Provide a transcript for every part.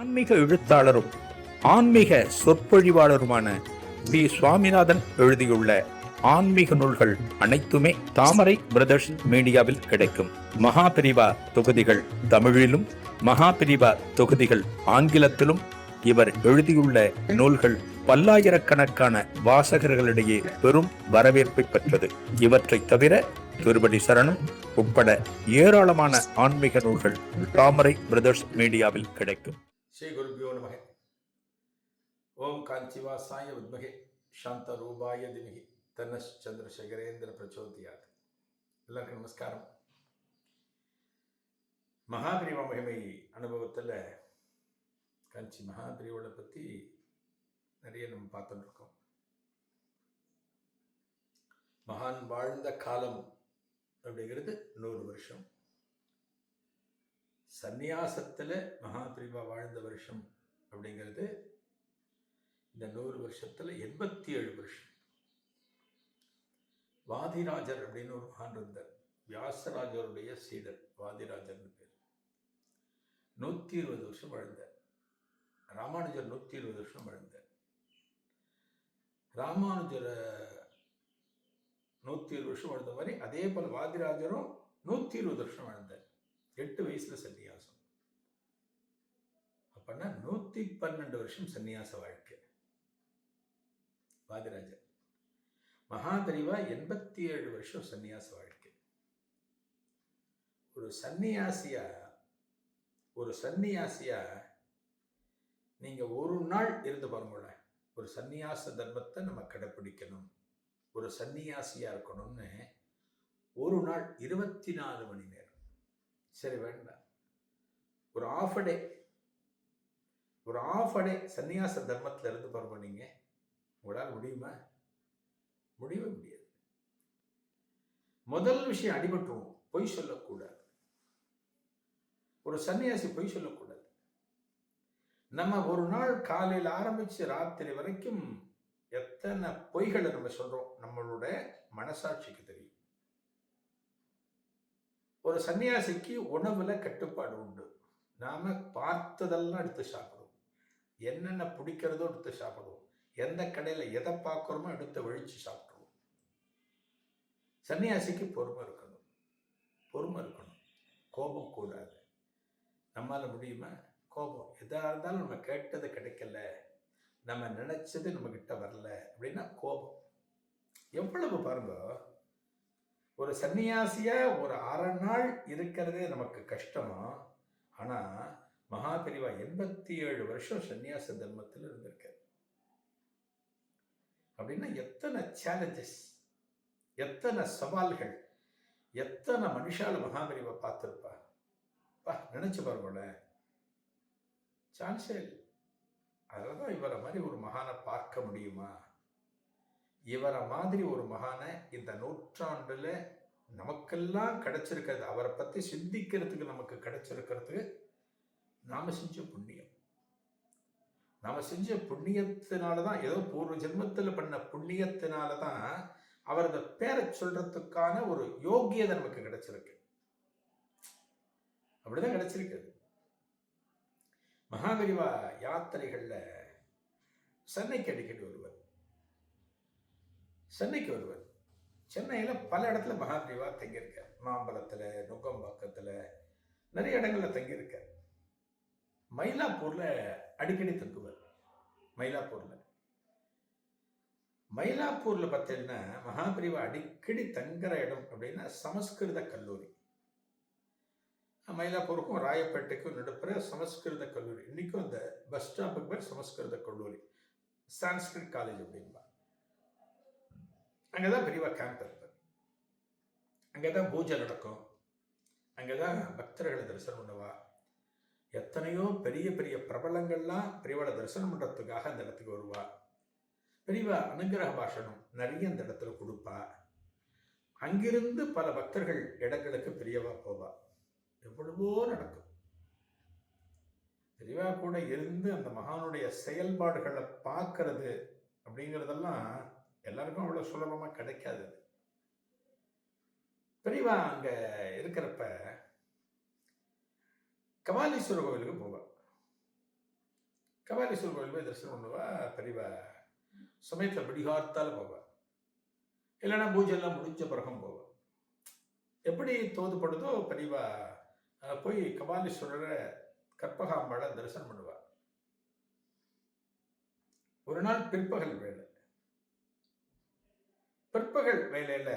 ஆன்மீக எழுத்தாளரும் ஆன்மீக சொற்பொழிவாளருமான பி. சுவாமிநாதன் எழுதியுள்ள ஆன்மீக நூல்கள் அனைத்துமே தாமரை பிரதர்ஸ் மீடியாவில் கிடைக்கும். மகாபிரிவா தொகுதிகள் தமிழிலும், மகாபிரிவா தொகுதிகள் ஆங்கிலத்திலும் இவர் எழுதியுள்ள நூல்கள் பல்லாயிரக்கணக்கான வாசகர்களிடையே பெரும் வரவேற்பை பெற்றது. இவற்றை தவிர திருப்படி சரணம் உட்பட ஏராளமான ஆன்மீக நூல்கள் தாமரை பிரதர்ஸ் மீடியாவில் கிடைக்கும். ஸ்ரீ குருபியோ நமக. ஓம் காஞ்சிவாசாய வித்மகே சாந்த ரூபாய திமகி தன்னஸ் சந்திரசேகரேந்திர பிரச்சோதியாத். எல்லாருக்கும் நமஸ்காரம். மகாபிரிவா மகிமை அனுபவத்தில் காஞ்சி மகாபிரிவோட பற்றி நிறைய நம்ம பார்த்துட்டு இருக்கோம். மகான் வாழ்ந்த காலம் அப்படிங்கிறது 100 வருஷம். சந்நியாசத்தில் மகாபிரிவா வாழ்ந்த வருஷம் அப்படிங்கிறது இந்த 100 வருஷத்தில் 87 வருஷம். வாதிராஜர் அப்படின்னு ஒரு மகான் இருந்தார். வியாசராஜருடைய சீடர் வாதிராஜர்னு பேர். 120 வருஷம் வாழ்ந்தார். ராமானுஜர் 120 வருஷம் வாழ்ந்தார். ராமானுஜர் 120 வருஷம் வாழ்ந்த மாதிரி அதே போல வாதிராஜரும் 120 வருஷம் வாழ்ந்தார். 8 வயசுல சன்னியாசம். அப்படின்னா 112 வருஷம் சன்னியாச வாழ்க்கை வாதிராஜர். மகாபிரிவா 87 வருஷம் சன்னியாச வாழ்க்கை. ஒரு சன்னியாசியா நீங்க ஒரு நாள் இருந்து பாருங்களேன். ஒரு சன்னியாச தர்மத்தை நம்ம கடைப்பிடிக்கணும், ஒரு சன்னியாசியா இருக்கணும்னு ஒரு நாள் 24 மணி நேரம். சரி வேண்டாம், ஒரு ஆஃப் டே சன்னியாச தர்மத்தில் இருந்து பாருங்க. நீங்க உங்களால் முடியுமா? முடியவே முடியாது. முதல் விஷயம் அடிபட்டுருவோம். பொய் சொல்லக்கூடாது. ஒரு சன்னியாசி பொய் சொல்லக்கூடாது. நம்ம ஒரு நாள் காலையில் ஆரம்பிச்சு ராத்திரி வரைக்கும் எத்தனை பொய்களை நம்ம சொல்றோம் நம்மளோட மனசாட்சிக்கு தெரியும். ஒரு சன்னியாசிக்கு உணவுல கட்டுப்பாடு உண்டு. நாம பார்த்ததெல்லாம் எடுத்து சாப்பிடுவோம். என்னென்ன பிடிக்கிறதோ எடுத்து சாப்பிடுவோம். எந்த கடையில எதை பார்க்குறோமோ எடுத்து வழிச்சு சாப்பிடுவோம். சன்னியாசிக்கு பொறுமை இருக்கணும். கோபம் கூடாது. நம்மால முடியுமா? கோபம் எதா இருந்தாலும் நம்ம கேட்டது கிடைக்கல, நம்ம நினைச்சது நம்ம கிட்ட வரல அப்படின்னா கோபம் எவ்வளவு பாருங்க. ஒரு சன்னியாசியா ஒரு அரை நாள் இருக்கிறதே நமக்கு கஷ்டமா. ஆனா மகாபிரிவா 87 வருஷம் சன்னியாச தர்மத்தில் இருந்திருக்காரு. அப்படின்னா எத்தனை சேலஞ்சஸ், எத்தனை சவால்கள், எத்தனை மனுஷால மகாபிரிவா பார்த்திருப்பா. நினைச்சு பாருங்களேன், சான்ஸே இல்லை. அதனாலதான் இவரை மாதிரி ஒரு மகானை பார்க்க முடியுமா? இவரை மாதிரி ஒரு மகானை இந்த நூற்றாண்டுல நமக்கெல்லாம் கிடைச்சிருக்கிறது, அவரை பத்தி சிந்திக்கிறதுக்கு நமக்கு கிடைச்சிருக்கிறதுக்கு நாம செஞ்ச புண்ணியம். நாம செஞ்ச புண்ணியத்தினாலதான், ஏதோ பூர்வ ஜென்மத்தில் பண்ண புண்ணியத்தினாலதான் அவரது பேரை சொல்றதுக்கான ஒரு யோகியதை நமக்கு கிடைச்சிருக்கு. அப்படிதான் கிடைச்சிருக்கிறது. மகாபிரிவா யாத்திரைகள்ல சென்னைக்கு அடிக்கடி வருவார். சென்னையில பல இடத்துல மகாபிரிவா தங்கியிருக்கார். மாம்பலத்துல, நுங்கம்பாக்கத்துல, நிறைய இடங்கள்ல தங்கியிருக்கார். மயிலாப்பூர்ல அடிக்கடி தங்குவார். மயிலாப்பூர்ல பார்த்தீங்கன்னா மகாபிரிவா அடிக்கடி தங்குற இடம் அப்படின்னா சமஸ்கிருத கல்லூரி. மயிலாப்பூருக்கும் ராயப்பேட்டைக்கும் நடுப்புற சமஸ்கிருத கல்லூரி. இன்னைக்கும் அந்த பஸ் ஸ்டாப்புக்கு பேர் சமஸ்கிருத கல்லூரி, சான்ஸ்கிரிட் காலேஜ் அப்படின்பா. அங்கதான் பெரியவா கேம்ப் இருப்பார். அங்கதான் பூஜை நடக்கும். அங்கதான் பக்தர்களை தரிசனம் பண்ணுவா. எத்தனையோ பெரிய பெரிய பிரபலங்கள்லாம் பெரியவாளை தரிசனம் பண்றதுக்காக அந்த இடத்துக்கு வருவா. பெரியவா அனுகிரக பாஷணம் நிறைய அந்த இடத்துல கொடுப்பா. அங்கிருந்து பல பக்தர்கள் இடங்களுக்கு பெரியவா போவா. எவ்வளவோ நடக்கும். பெரியவா கூட இருந்து அந்த மகானுடைய செயல்பாடுகளை பார்க்கறது அப்படிங்கிறதெல்லாம் எல்லாருக்கும் அவ்வளவு சுலபமா கிடைக்காது. பெரியவா அங்க இருக்கிறப்ப கபாலீஸ்வரர் கோவிலுக்கு போவா. கபாலீஸ்வரர் கோயில் போய் தரிசனம் பண்ணுவா. பெரியவா சமயத்தில் விடிகாத்தால போவா, இல்லைன்னா பூஜை எல்லாம் முடிஞ்ச பிறகும் போவா. எப்படி தோதுப்படுதோ பெரியவா போய் கபாலீஸ்வரரை கற்பகாம்பாளை தரிசனம் பண்ணுவா. ஒரு நாள் பிற்பகல் வேலை, பிற்பகல் வேலையில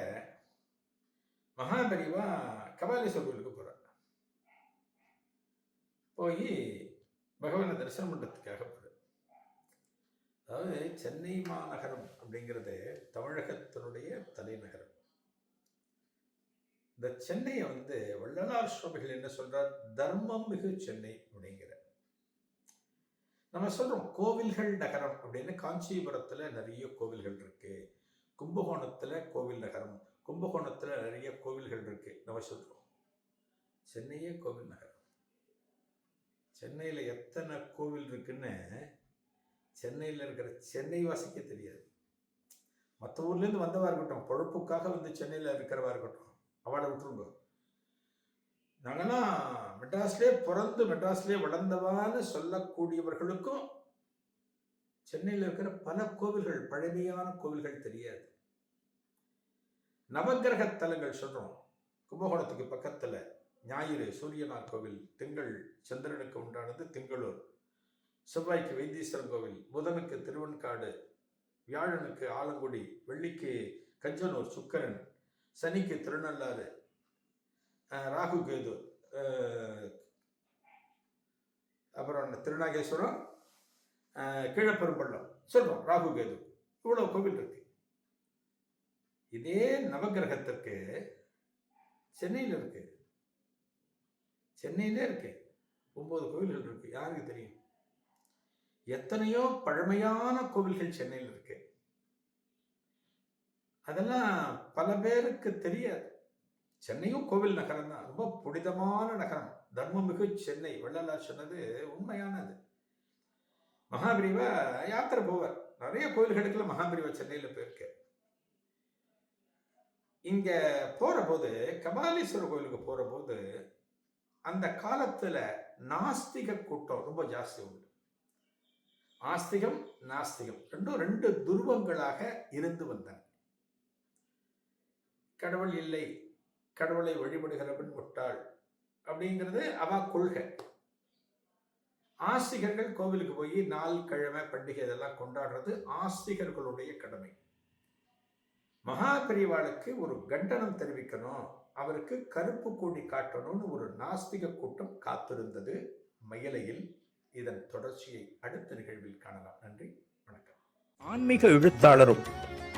மகாபெரிவா கபாலீஸ்வரர் கோயிலுக்கு போறார். போய் பகவானை தரிசனம் பண்றதுக்காக போறார். அதாவது சென்னை மாநகரம் அப்படிங்கிறது தமிழகத்தினுடைய தலைநகரம். இந்த சென்னையை வள்ளலார் சுவாமிகள் என்ன சொல்றார், தர்மம் மிகு சென்னை அப்படிங்கிற. நம்ம சொல்றோம் கோவில்கள் நகரம் அப்படின்னு. காஞ்சிபுரத்துல நிறைய கோவில்கள் இருக்கு, கும்பகோணத்துல கோவில் நகரம், கும்பகோணத்துல நிறைய கோவில்கள் இருக்கு. நம்ம சொல்றோம் சென்னையே கோவில் நகரம். சென்னையில எத்தனை கோவில் இருக்குன்னு சென்னையில இருக்கிற சென்னை வாசிக்க தெரியாது. மற்ற ஊர்ல இருந்து வந்தவா இருக்கட்டும், பொழப்புக்காக சென்னையில இருக்கிறவா இருக்கட்டும், அவளை விட்டுருங்க. நாங்கெல்லாம் மெட்ராஸ்லேயே பிறந்து மெட்ராஸ்லேயே வளர்ந்தவான்னு சொல்லக்கூடியவர்களுக்கும் சென்னையில் இருக்கிற பல கோவில்கள், பழமையான கோவில்கள் தெரியாது. நவக்கிரக தலங்கள் சொல்றோம். கும்பகோணத்துக்கு பக்கத்துல ஞாயிறு சூரியனார் கோவில், திங்கள் சந்திரனுக்கு உண்டானது திங்களூர், செவ்வாய்க்கு வைத்தீஸ்வரன் கோவில், புதனுக்கு திருவெண்காடு, வியாழனுக்கு ஆலங்குடி, வெள்ளிக்கு கஞ்சனூர் சுக்கரன், சனிக்கு திருநள்ளாறு, ராகு கேது, அப்புறம் திருநாகேஸ்வரம், கீழப்பெரும்பள்ளம் சொல்றோம், ராகு கேது, இவ்வளவு கோவில் இருக்கு. இதே நவகிரகத்திற்கு சென்னையில் இருக்கு, சென்னையிலே இருக்கு 9 கோவில்கள் இருக்கு. யாருக்கு தெரியும்? எத்தனையோ பழமையான கோவில்கள் சென்னையில் இருக்கு. அதெல்லாம் பல பேருக்கு தெரியாது. சென்னையும் கோவில் நகரம் தான், ரொம்ப புனிதமான நகரம், தர்மமிகு சென்னை. வள்ளலார் சொன்னது உண்மையானது. மகாபிரிவா யாத்திரை போவார், நிறைய கோவில்களுக்குள்ள மகாபிரிவா சென்னையில போயிருக்க. இங்க போற போது, கபாலீஸ்வரர் கோயிலுக்கு போற போது, அந்த காலத்துல நாஸ்திக கூட்டம் ரொம்ப ஜாஸ்தி உண்டு. ஆஸ்திகம் நாஸ்திகம் ரெண்டு துருவங்களாக இருந்து வந்தன. கடவுள் இல்லை, கடவுளை வழிபடுகிறவன் முட்டாள் அப்படிங்கிறது அவ கொள்கை. ஆஸ்திகர்கள் கோவிலுக்கு போய் நாள் கிழமை பண்டிகை இதெல்லாம் கொண்டாடுறது ஆஸ்திகர்களுடைய கடமை. மகாபெரிவாளுக்கு ஒரு கண்டனம் தெரிவிக்கணும், அவருக்கு கருப்பு கொடி காட்டணும்னு ஒரு நாஸ்திக கூட்டம் காத்திருந்தது மயிலையில். இதன் தொடர்ச்சியை அடுத்த நிகழ்வில் காணலாம். நன்றி, வணக்கம். ஆன்மீக எழுத்தாளரும்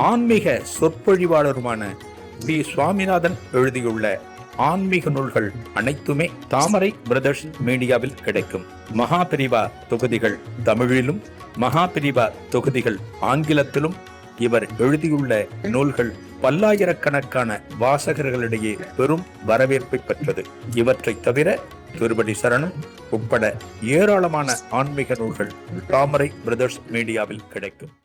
ஆன்மீக சொற்பொழிவாளருமான பி. சுவாமிநாதன் எழுதியுள்ள ஆன்மீக நூல்கள் அனைத்துமே தாமரை பிரதர்ஸ் மீடியாவில் கிடைக்கும். மகாபெரிவா தொகுதிகள் தமிழிலும், மகாபெரிவா தொகுதிகள் ஆங்கிலத்திலும் இவர் எழுதியுள்ள நூல்கள் பல்லாயிரக்கணக்கான வாசகர்களிடையே பெரும் வரவேற்பை பெற்றது. இவற்றை தவிர திருப்படி சரணம் உட்பட ஏராளமான ஆன்மீக நூல்கள் தாமரை பிரதர்ஸ் மீடியாவில் கிடைக்கும்.